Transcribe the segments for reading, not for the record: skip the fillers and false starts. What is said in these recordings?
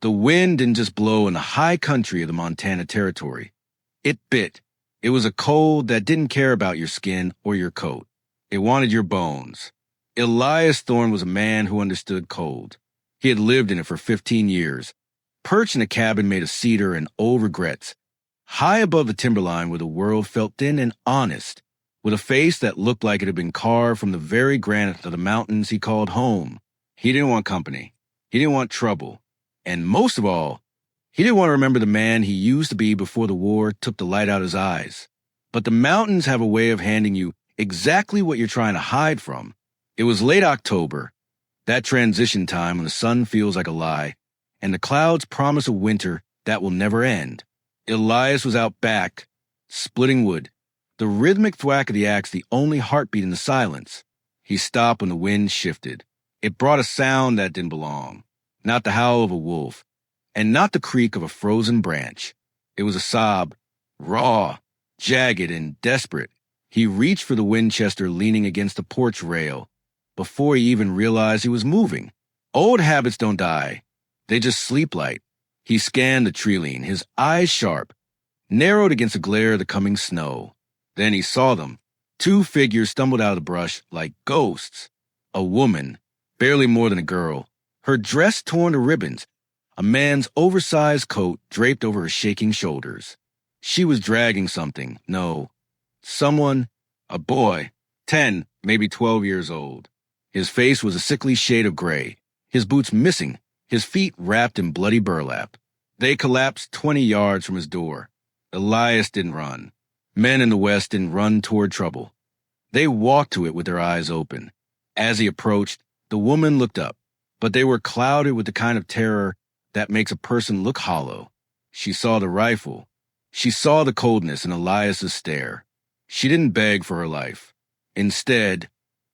The wind didn't just blow in the high country of the Montana Territory. It bit. It was a cold that didn't care about your skin or your coat. It wanted your bones. Elias Thorne was a man who understood cold. He had lived in it for 15 years, perched in a cabin made of cedar and old regrets, high above the timberline where the world felt thin and honest, with a face that looked like it had been carved from the very granite of the mountains he called home. He didn't want company. He didn't want trouble. And most of all, he didn't want to remember the man he used to be before the war took the light out of his eyes. But the mountains have a way of handing you exactly what you're trying to hide from. It was late October, that transition time when the sun feels like a lie, and the clouds promise a winter that will never end. Elias was out back, splitting wood, the rhythmic thwack of the axe the only heartbeat in the silence. He stopped when the wind shifted. It brought a sound that didn't belong, not the howl of a wolf, and not the creak of a frozen branch. It was a sob, raw, jagged, and desperate. He reached for the Winchester leaning against the porch rail before he even realized he was moving. Old habits don't die. They just sleep light. He scanned the tree lean, his eyes sharp, narrowed against the glare of the coming snow. Then he saw them. Two figures stumbled out of the brush like ghosts. A woman, barely more than a girl, her dress torn to ribbons, a man's oversized coat draped over her shaking shoulders. She was dragging something. No, someone, a boy, 10, maybe 12 years old. His face was a sickly shade of gray, his boots missing, his feet wrapped in bloody burlap. They collapsed 20 yards from his door. Elias didn't run. Men in the West didn't run toward trouble. They walked to it with their eyes open. As he approached, the woman looked up, but they were clouded with the kind of terror that makes a person look hollow. She saw the rifle. She saw the coldness in Elias's stare. She didn't beg for her life. Instead,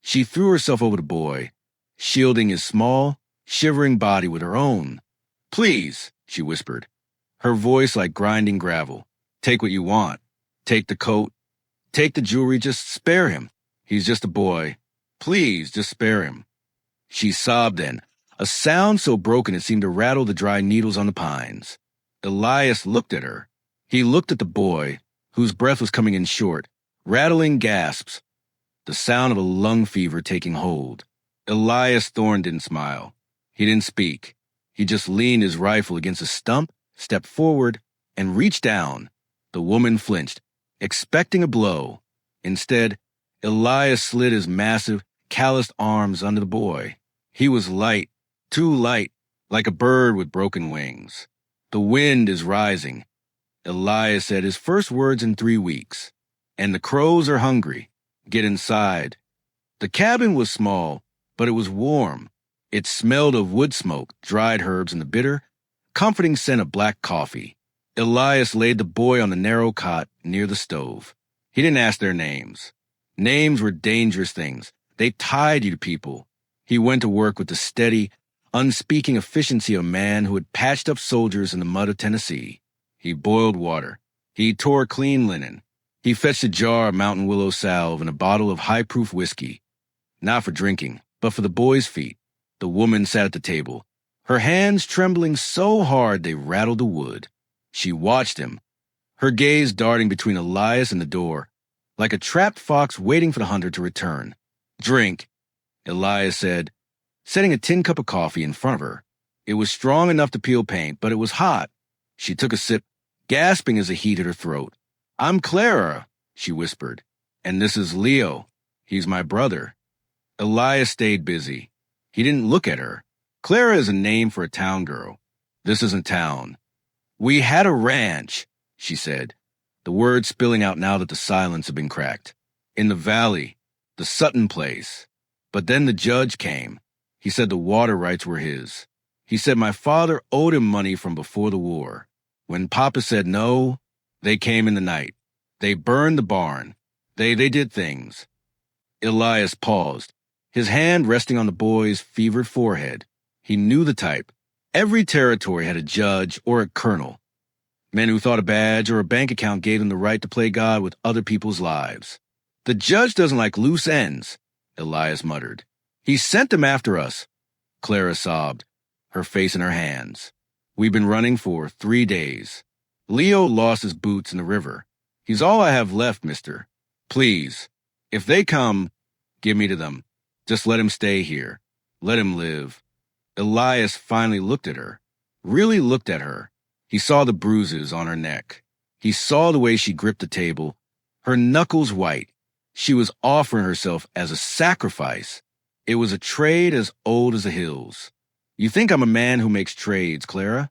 she threw herself over the boy, shielding his small, shivering body with her own. "Please," she whispered, her voice like grinding gravel. "Take what you want. Take the coat. Take the jewelry. Just spare him. He's just a boy. Please, just spare him." She sobbed then, a sound so broken it seemed to rattle the dry needles on the pines. Elias looked at her. He looked at the boy, whose breath was coming in short, rattling gasps, the sound of a lung fever taking hold. Elias Thorne didn't smile. He didn't speak. He just leaned his rifle against a stump, stepped forward, and reached down. The woman flinched, expecting a blow. Instead, Elias slid his massive, calloused arms under the boy. He was light, too light, like a bird with broken wings. "The wind is rising," Elias said, his first words in 3 weeks. "And the crows are hungry. Get inside." The cabin was small, but it was warm. It smelled of wood smoke, dried herbs, and the bitter, comforting scent of black coffee. Elias laid the boy on the narrow cot near the stove. He didn't ask their names. Names were dangerous things. They tied you to people. He went to work with the steady, unspeaking efficiency of a man who had patched up soldiers in the mud of Tennessee. He boiled water. He tore clean linen. He fetched a jar of mountain willow salve and a bottle of high-proof whiskey. Not for drinking, but for the boy's feet. The woman sat at the table, her hands trembling so hard they rattled the wood. She watched him, her gaze darting between Elias and the door, like a trapped fox waiting for the hunter to return. "Drink," Elias said, setting a tin cup of coffee in front of her. It was strong enough to peel paint, but it was hot. She took a sip, gasping as the heat hit her throat. "I'm Clara," she whispered, "and this is Leo. He's my brother." Elias stayed busy. He didn't look at her. Clara is a name for a town girl. This isn't town. "We had a ranch," she said, the words spilling out now that the silence had been cracked. "In the valley, the Sutton place. But then the judge came. He said the water rights were his. He said my father owed him money from before the war. When Papa said no, they came in the night. They burned the barn. They did things." Elias paused, his hand resting on the boy's fevered forehead. He knew the type. Every territory had a judge or a colonel. Men who thought a badge or a bank account gave them the right to play God with other people's lives. "The judge doesn't like loose ends," Elias muttered. "He sent them after us," Clara sobbed, her face in her hands. We've been running for 3 days. Leo lost his boots in the river. He's all I have left, mister. Please, if they come, give me to them. Just let him stay here. Let him live. Elias finally looked at her. Really looked at her. He saw the bruises on her neck. He saw the way she gripped the table, her knuckles white. She was offering herself as a sacrifice. It was a trade as old as the hills. You think I'm a man who makes trades, Clara?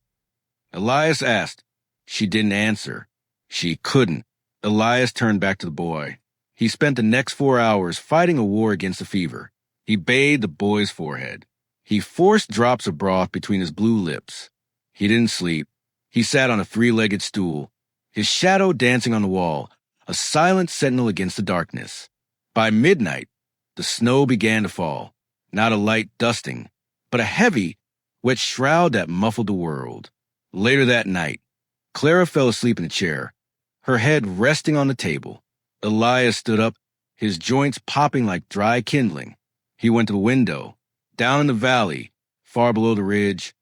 Elias asked. She didn't answer. She couldn't. Elias turned back to the boy. He spent the next 4 hours fighting a war against the fever. He bathed the boy's forehead. He forced drops of broth between his blue lips. He didn't sleep. He sat on a 3-legged stool, his shadow dancing on the wall, a silent sentinel against the darkness. By midnight, the snow began to fall, not a light dusting, but a heavy, wet shroud that muffled the world. Later that night, Clara fell asleep in a chair, her head resting on the table. Elias stood up, his joints popping like dry kindling. He went to the window. Down in the valley, far below the ridge,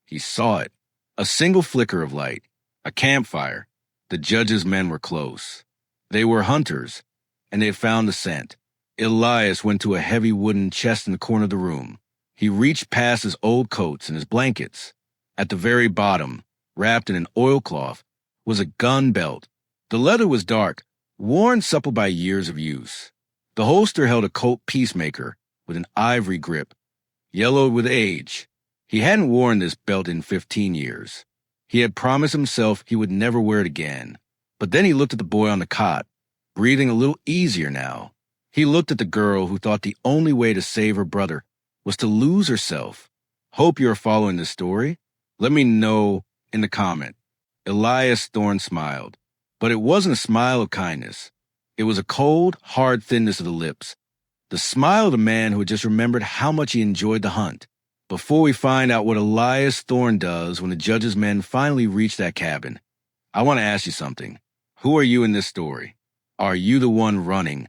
he saw it. A single flicker of light, a campfire. The judge's men were close. They were hunters, and they had found the scent. Elias went to a heavy wooden chest in the corner of the room. He reached past his old coats and his blankets. At the very bottom, wrapped in an oilcloth, was a gun belt. The leather was dark, worn supple by years of use. The holster held a Colt Peacemaker with an ivory grip, yellowed with age. He hadn't worn this belt in 15 years. He had promised himself he would never wear it again. But then he looked at the boy on the cot, breathing a little easier now. He looked at the girl who thought the only way to save her brother was to lose herself. Hope you're following this story. Let me know in the comment. Elias Thorne smiled, but it wasn't a smile of kindness. It was a cold, hard thinness of the lips. The smile of the man who had just remembered how much he enjoyed the hunt. Before we find out what Elias Thorne does when the judge's men finally reach that cabin, I want to ask you something. Who are you in this story? Are you the one running?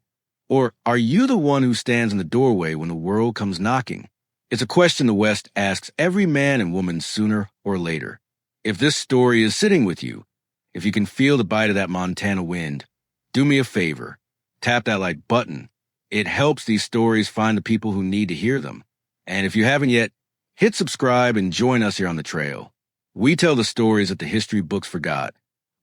Or are you the one who stands in the doorway when the world comes knocking? It's a question the West asks every man and woman sooner or later. If this story is sitting with you, if you can feel the bite of that Montana wind, do me a favor. Tap that like button. It helps these stories find the people who need to hear them. And if you haven't yet, hit subscribe and join us here on the trail. We tell the stories that the history books forgot,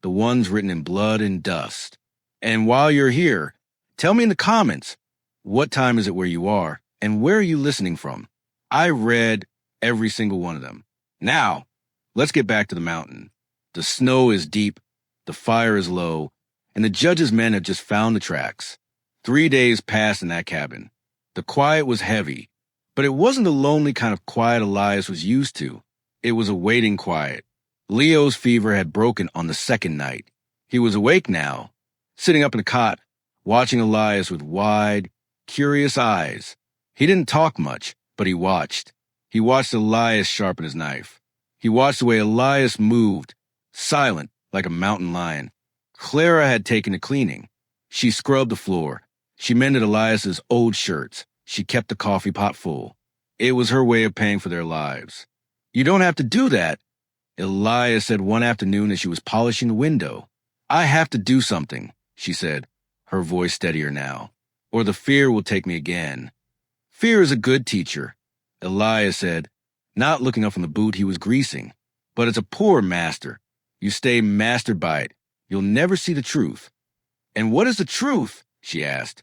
the ones written in blood and dust. And while you're here, tell me in the comments, what time is it where you are, and where are you listening from? I read every single one of them. Now, let's get back to the mountain. The snow is deep, the fire is low, and the judge's men have just found the tracks. 3 days passed in that cabin. The quiet was heavy, but it wasn't the lonely kind of quiet Elias was used to. It was a waiting quiet. Leo's fever had broken on the second night. He was awake now, sitting up in a cot, watching Elias with wide, curious eyes. He didn't talk much, but he watched. He watched Elias sharpen his knife. He watched the way Elias moved, silent like a mountain lion. Clara had taken to cleaning. She scrubbed the floor. She mended Elias's old shirts. She kept the coffee pot full. It was her way of paying for their lives. You don't have to do that, Elias said one afternoon as she was polishing the window. I have to do something, she said, her voice steadier now, or the fear will take me again. Fear is a good teacher, Elias said, not looking up from the boot he was greasing. But it's a poor master. You stay mastered by it. You'll never see the truth. And what is the truth? She asked.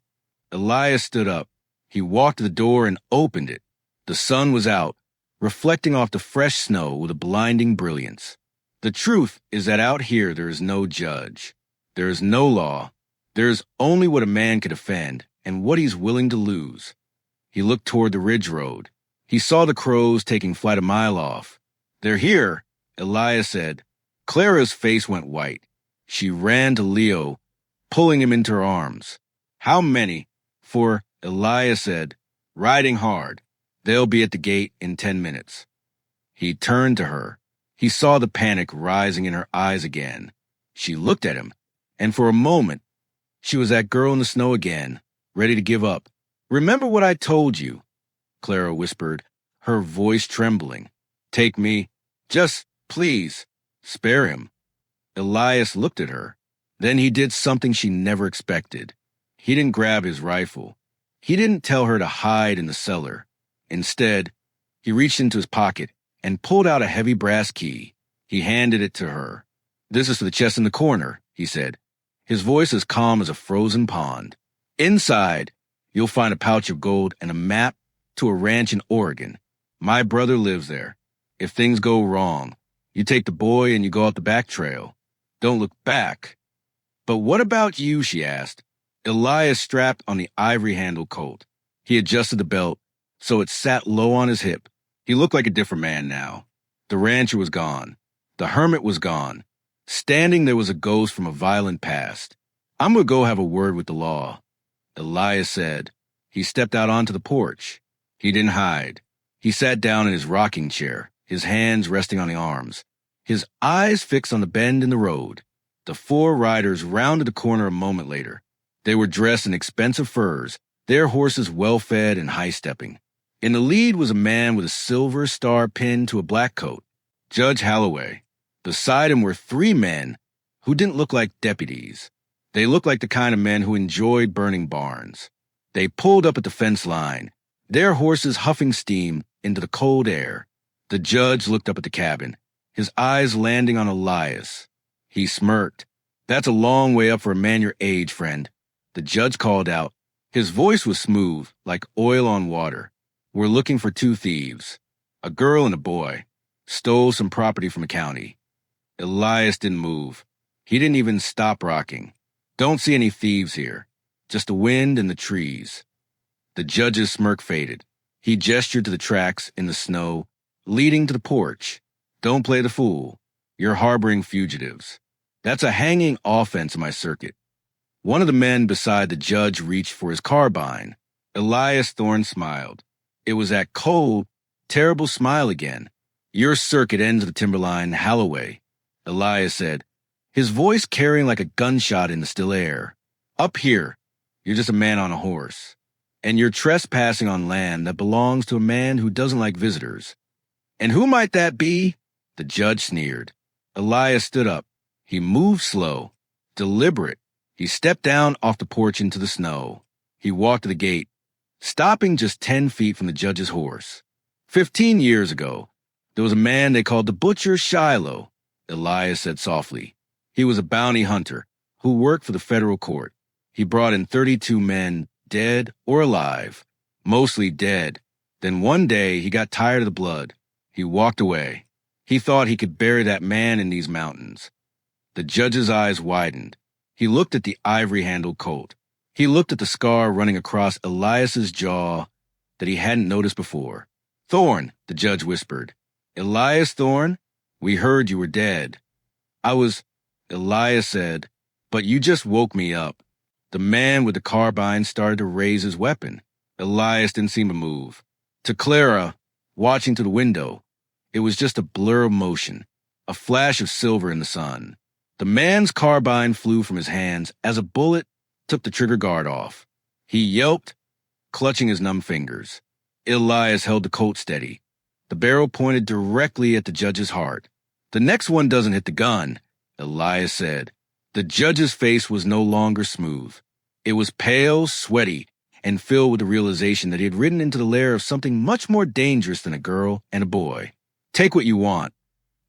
Elias stood up. He walked to the door and opened it. The sun was out, reflecting off the fresh snow with a blinding brilliance. The truth is that out here there is no judge. There is no law. There is only what a man can defend and what he's willing to lose. He looked toward the ridge road. He saw the crows taking flight a mile off. They're here, Elias said. Clara's face went white. She ran to Leo, pulling him into her arms. How many? For, Elias said, riding hard. They'll be at the gate in 10 minutes. He turned to her. He saw the panic rising in her eyes again. She looked at him, and for a moment, she was that girl in the snow again, ready to give up. Remember what I told you, Clara whispered, her voice trembling. Take me. Just Please, spare him. Elias looked at her. Then he did something she never expected. He didn't grab his rifle. He didn't tell her to hide in the cellar. Instead, he reached into his pocket and pulled out a heavy brass key. He handed it to her. This is for the chest in the corner, he said, his voice as calm as a frozen pond. Inside, you'll find a pouch of gold and a map to a ranch in Oregon. My brother lives there. If things go wrong, you take the boy and you go out the back trail. Don't look back. But what about you, she asked. Elias strapped on the ivory-handled Colt. He adjusted the belt so it sat low on his hip. He looked like a different man now. The rancher was gone. The hermit was gone. Standing there was a ghost from a violent past. I'm going to go have a word with the law, Elias said. He stepped out onto the porch. He didn't hide. He sat down in his rocking chair, his hands resting on the arms, his eyes fixed on the bend in the road. The four riders rounded the corner a moment later. They were dressed in expensive furs, their horses well-fed and high-stepping. In the lead was a man with a silver star pinned to a black coat, Judge Halloway. Beside him were three men who didn't look like deputies. They looked like the kind of men who enjoyed burning barns. They pulled up at the fence line, their horses huffing steam into the cold air. The judge looked up at the cabin, his eyes landing on Elias. He smirked. That's a long way up for a man your age, friend. The judge called out. His voice was smooth, like oil on water. We're looking for two thieves, a girl and a boy. Stole some property from a county. Elias didn't move. He didn't even stop rocking. Don't see any thieves here. Just the wind and the trees. The judge's smirk faded. He gestured to the tracks in the snow, leading to the porch. Don't play the fool. You're harboring fugitives. That's a hanging offense in my circuit. One of the men beside the judge reached for his carbine. Elias Thorne smiled. It was that cold, terrible smile again. Your circuit ends at the timberline Halloway, Elias said, his voice carrying like a gunshot in the still air. Up here, you're just a man on a horse. And you're trespassing on land that belongs to a man who doesn't like visitors. And who might that be? The judge sneered. Elias stood up. He moved slow, deliberate. He stepped down off the porch into the snow. He walked to the gate, stopping just 10 feet from the judge's horse. 15 years ago, there was a man they called the Butcher Shiloh, Elias said softly. He was a bounty hunter who worked for the federal court. He brought in 32 men, dead or alive, mostly dead. Then one day he got tired of the blood. He walked away. He thought he could bury that man in these mountains. The judge's eyes widened. He looked at the ivory-handled Colt. He looked at the scar running across Elias's jaw that he hadn't noticed before. Thorne, the judge whispered. Elias Thorne, we heard you were dead. Elias said, but you just woke me up. The man with the carbine started to raise his weapon. Elias didn't seem to move. To Clara, watching through the window, it was just a blur of motion, a flash of silver in the sun. The man's carbine flew from his hands as a bullet took the trigger guard off. He yelped, clutching his numb fingers. Elias held the Colt steady. The barrel pointed directly at the judge's heart. The next one doesn't hit the gun, Elias said. The judge's face was no longer smooth. It was pale, sweaty, and filled with the realization that he had ridden into the lair of something much more dangerous than a girl and a boy. Take what you want,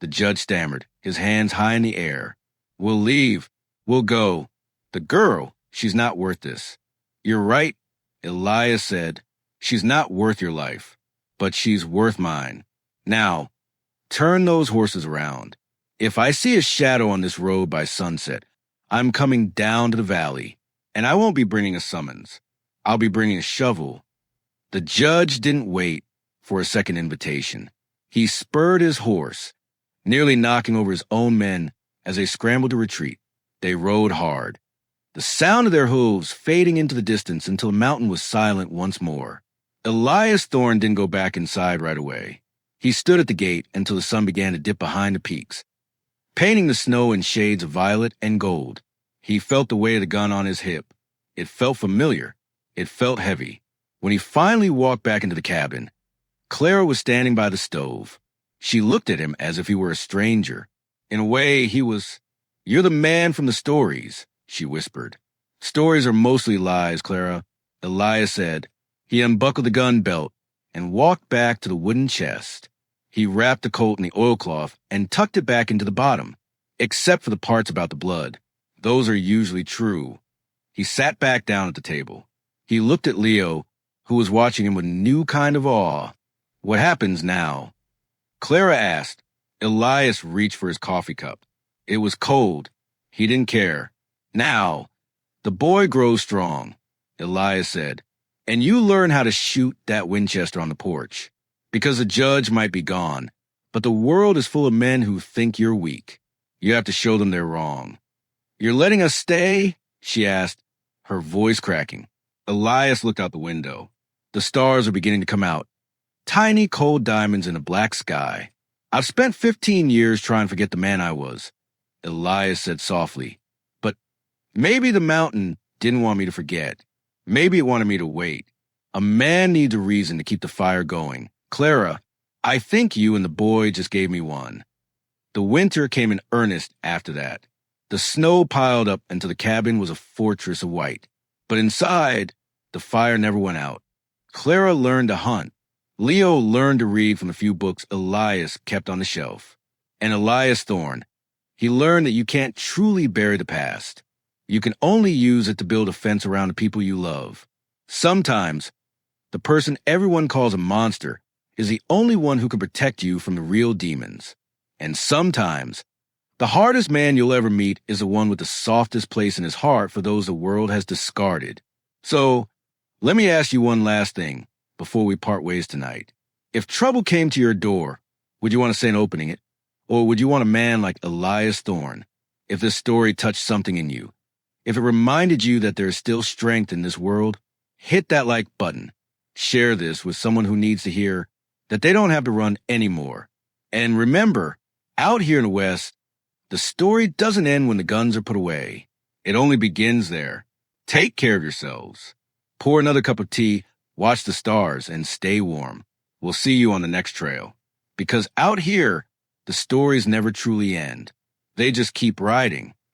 the judge stammered, his hands high in the air. We'll leave. We'll go. The girl, she's not worth this. You're right, Elias said. She's not worth your life, but she's worth mine. Now, turn those horses around. If I see a shadow on this road by sunset, I'm coming down to the valley, and I won't be bringing a summons. I'll be bringing a shovel. The judge didn't wait for a second invitation. He spurred his horse, nearly knocking over his own men as they scrambled to retreat. They rode hard, the sound of their hooves fading into the distance until the mountain was silent once more. Elias Thorne didn't go back inside right away. He stood at the gate until the sun began to dip behind the peaks, painting the snow in shades of violet and gold. He felt the weight of the gun on his hip. It felt familiar. It felt heavy. When he finally walked back into the cabin, Clara was standing by the stove. She looked at him as if he were a stranger. In a way, he was, "You're the man from the stories," she whispered. "Stories are mostly lies, Clara," Elias said. He unbuckled the gun belt and walked back to the wooden chest. He wrapped the Colt in the oilcloth and tucked it back into the bottom, except for the parts about the blood. Those are usually true. He sat back down at the table. He looked at Leo, who was watching him with a new kind of awe. "What happens now?" Clara asked. Elias reached for his coffee cup. It was cold. He didn't care. "Now, the boy grows strong," Elias said, "and you learn how to shoot that Winchester on the porch. Because the judge might be gone, but the world is full of men who think you're weak. You have to show them they're wrong." "You're letting us stay?" she asked, her voice cracking. Elias looked out the window. The stars were beginning to come out, tiny cold diamonds in a black sky. "I've spent 15 years trying to forget the man I was," Elias said softly. "But maybe the mountain didn't want me to forget. Maybe it wanted me to wait. A man needs a reason to keep the fire going. Clara, I think you and the boy just gave me one." The winter came in earnest after that. The snow piled up until the cabin was a fortress of white. But inside, the fire never went out. Clara learned to hunt. Leo learned to read from the few books Elias kept on the shelf. And Elias Thorne, he learned that you can't truly bury the past. You can only use it to build a fence around the people you love. Sometimes, the person everyone calls a monster is the only one who can protect you from the real demons. And sometimes, the hardest man you'll ever meet is the one with the softest place in his heart for those the world has discarded. So, let me ask you one last thing before we part ways tonight. If trouble came to your door, would you want to say in opening it? Or would you want a man like Elias Thorne? If this story touched something in you, if it reminded you that there is still strength in this world, hit that like button. Share this with someone who needs to hear that they don't have to run anymore. And remember, out here in the West, the story doesn't end when the guns are put away. It only begins there. Take care of yourselves. Pour another cup of tea, watch the stars, and stay warm. We'll see you on the next trail. Because out here, the stories never truly end. They just keep riding.